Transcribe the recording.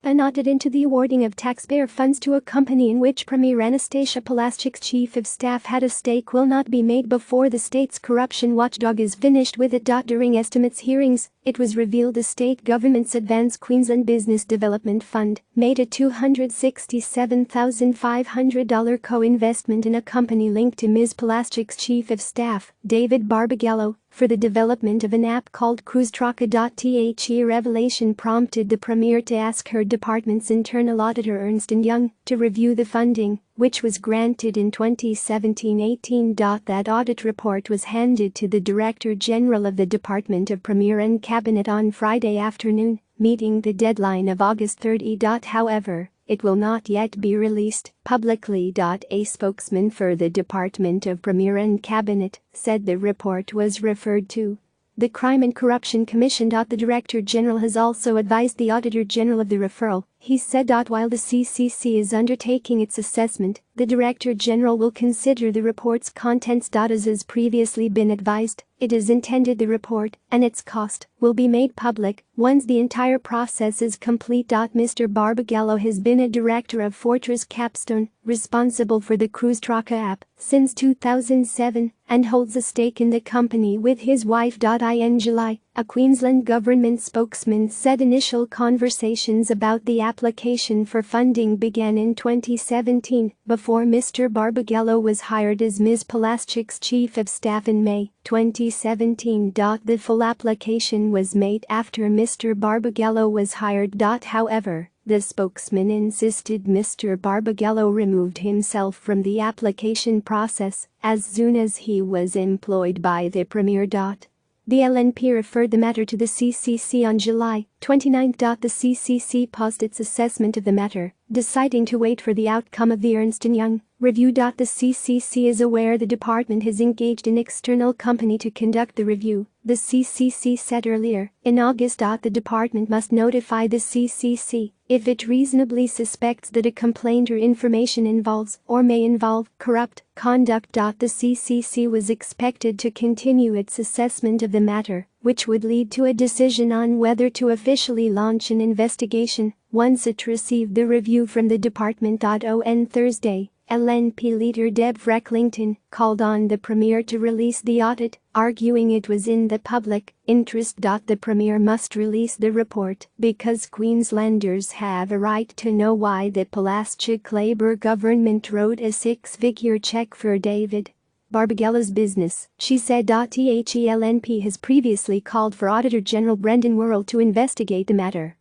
An audit into the awarding of taxpayer funds to a company in which Premier Anastasia Palaszczuk's chief of staff had a stake will not be made before the state's corruption watchdog is finished with it. During estimates hearings, it was revealed the state government's Advance Queensland Business Development Fund made a $267,500 co-investment in a company linked to Ms. Palaszczuk's chief of staff, David Barbagallo, for the development of an app called CruiseTracker.the revelation prompted the Premier to ask her department's internal auditor Ernst & Young to review the funding, which was granted in 2017-18. That audit report was handed to the Director General of the Department of Premier and Cabinet on Friday afternoon, meeting the deadline of August 30. However, it will not yet be released publicly. A spokesman for the Department of Premier and Cabinet said the report was referred to the Crime and Corruption Commission. The Director General has also advised the Auditor General of the referral. He said, while the CCC is undertaking its assessment, the Director General will consider the report's contents. As has previously been advised, it is intended the report and its cost will be made public once the entire process is complete. Mr. Barbagallo has been a director of Fortress Capstone, responsible for the CruiseTracker app, since 2007 and holds a stake in the company with his wife. In July, a Queensland government spokesman said initial conversations about the application for funding began in 2017 before Mr. Barbagallo was hired as Ms. Palaszczuk's chief of staff in May 2017. The full application was made after Mr. Barbagallo was hired. However, the spokesman insisted Mr. Barbagallo removed himself from the application process as soon as he was employed by the Premier. The LNP referred the matter to the CCC on July 29. The CCC paused its assessment of the matter, deciding to wait for the outcome of the Ernst & Young review. The CCC is aware the department has engaged an external company to conduct the review, the CCC said earlier. In August, the department must notify the CCC if it reasonably suspects that a complaint or information involves or may involve corrupt conduct. The CCC was expected to continue its assessment of the matter, which would lead to a decision on whether to officially launch an investigation once it received the review from the department. On Thursday, LNP leader Deb Frecklington called on the Premier to release the audit, arguing it was in the public interest. The Premier must release the report because Queenslanders have a right to know why the Palaszczuk Labour government wrote a six-figure check for David Barbagallo's business, she said. The LNP has previously called for Auditor General Brendan Worrell to investigate the matter.